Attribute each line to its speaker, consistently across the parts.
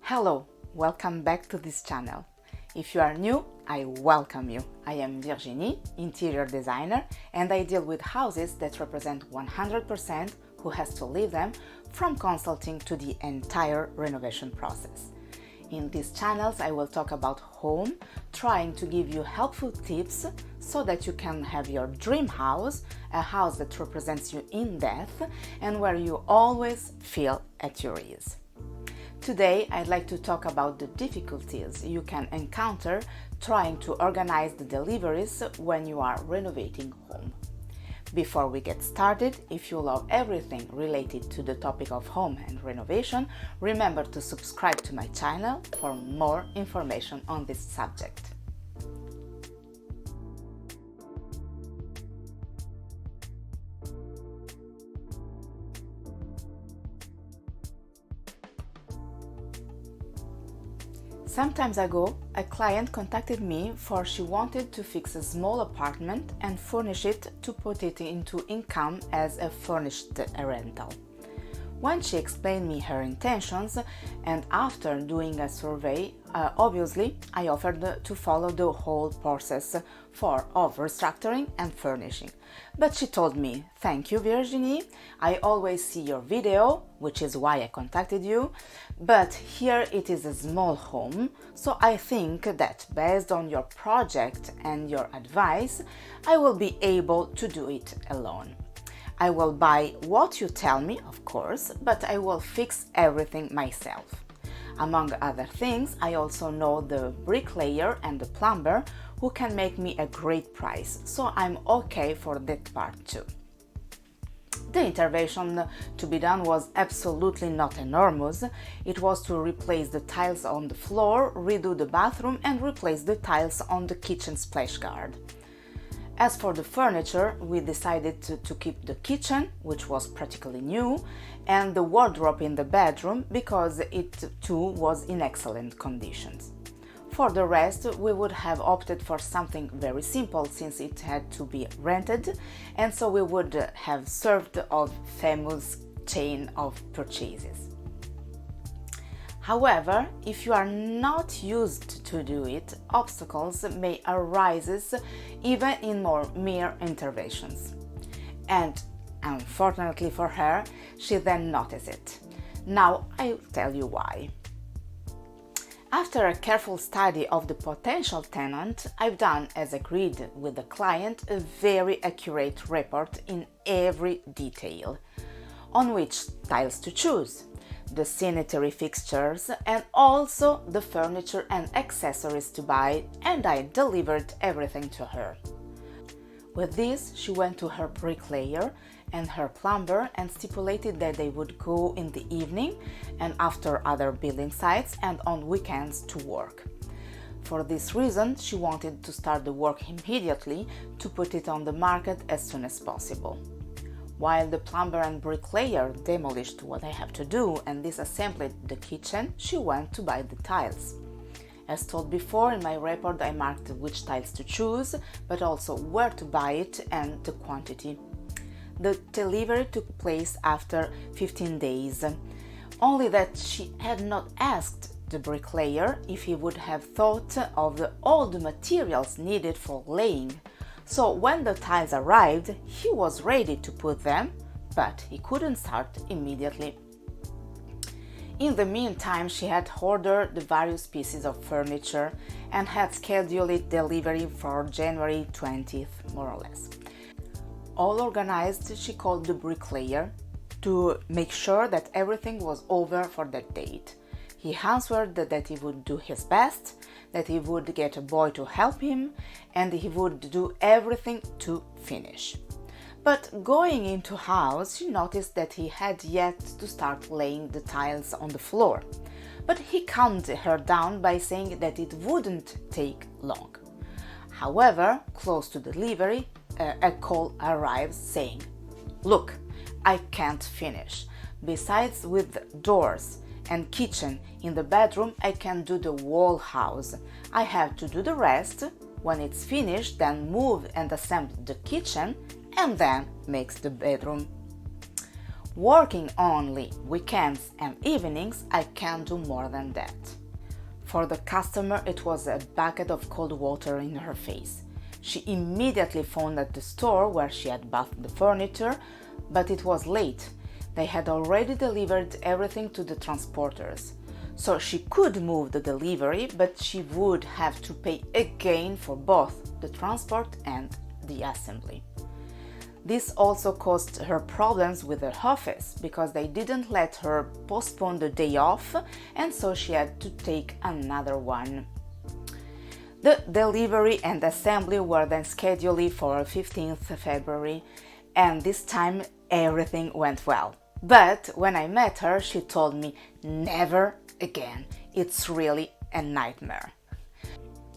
Speaker 1: Hello, welcome back to this channel. If you are new, I welcome you. I am Virginie, interior designer, and I deal with houses that represent 100% who has to live them, from consulting to the entire renovation process. In these channels, I will talk about home, trying to give you helpful tips so that you can have your dream house, a house that represents you in depth and where you always feel at your ease. Today, I'd like to talk about the difficulties you can encounter trying to organize the deliveries when you are renovating home. Before we get started, if you love everything related to the topic of home and renovation, remember to subscribe to my channel for more information on this subject. Some time ago, a client contacted me for she wanted to fix a small apartment and furnish it to put it into income as a furnished rental. When she explained me her intentions, and after doing a survey, obviously I offered to follow the whole process of restructuring and furnishing. But she told me, "Thank you, Virginie, I always see your video, which is why I contacted you, but here it is a small home, so I think that based on your project and your advice, I will be able to do it alone. I will buy what you tell me, of course, but I will fix everything myself. Among other things, I also know the bricklayer and the plumber who can make me a great price, so I'm okay for that part too." The intervention to be done was absolutely not enormous. It was to replace the tiles on the floor, redo the bathroom, and replace the tiles on the kitchen splash guard. As for the furniture, we decided to keep the kitchen, which was practically new, and the wardrobe in the bedroom because it too was in excellent conditions. For the rest, we would have opted for something very simple since it had to be rented, and so we would have served of famous chain of purchases. However, if you are not used to do it, obstacles may arise even in more mere interventions. And unfortunately for her, she then noticed it. Now I'll tell you why. After a careful study of the potential tenant, I've done, as agreed with the client, a very accurate report in every detail, on which tiles to choose, the sanitary fixtures, and also the furniture and accessories to buy, and I delivered everything to her. With this, she went to her bricklayer and her plumber and stipulated that they would go in the evening and after other building sites and on weekends to work. For this reason, she wanted to start the work immediately to put it on the market as soon as possible. While the plumber and bricklayer demolished what I have to do and disassembled the kitchen, she went to buy the tiles. As told before, in my report I marked which tiles to choose, but also where to buy it and the quantity. The delivery took place after 15 days, only that she had not asked the bricklayer if he would have thought of all the materials needed for laying. So when the tiles arrived, he was ready to put them, but he couldn't start immediately. In the meantime, she had ordered the various pieces of furniture and had scheduled delivery for January 20th, more or less. All organized, she called the bricklayer to make sure that everything was over for that date. He answered that he would do his best, that he would get a boy to help him, and he would do everything to finish. But going into house, she noticed that he had yet to start laying the tiles on the floor. But he calmed her down by saying that it wouldn't take long. However, close to delivery, a call arrives saying, "Look, I can't finish. Besides with doors and kitchen in the bedroom, I can do the whole house. I have to do the rest. When it's finished, then move and assemble the kitchen and then makes the bedroom." Working only weekends and evenings, I can't do more than that. For the customer, it was a bucket of cold water in her face. She immediately phoned at the store where she had bought the furniture, but it was late. They had already delivered everything to the transporters. So she could move the delivery, but she would have to pay again for both the transport and the assembly. This also caused her problems with the office because they didn't let her postpone the day off, and so she had to take another one. The delivery and assembly were then scheduled for 15th February, and this time everything went well. But when I met her, she told me, never again. It's really a nightmare.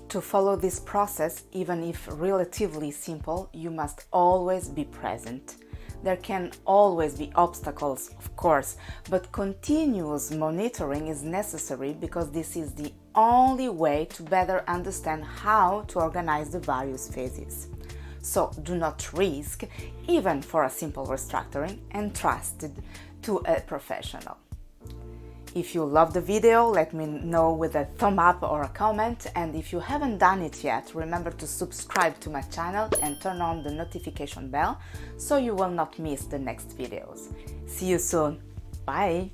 Speaker 1: To follow this process, even if relatively simple, you must always be present. There can always be obstacles, of course, but continuous monitoring is necessary because this is the only way to better understand how to organize the various phases. So do not risk, even for a simple restructuring, entrusted to a professional. If you loved the video, let me know with a thumb up or a comment, and if you haven't done it yet, remember to subscribe to my channel and turn on the notification bell so you will not miss the next videos. See you soon. Bye!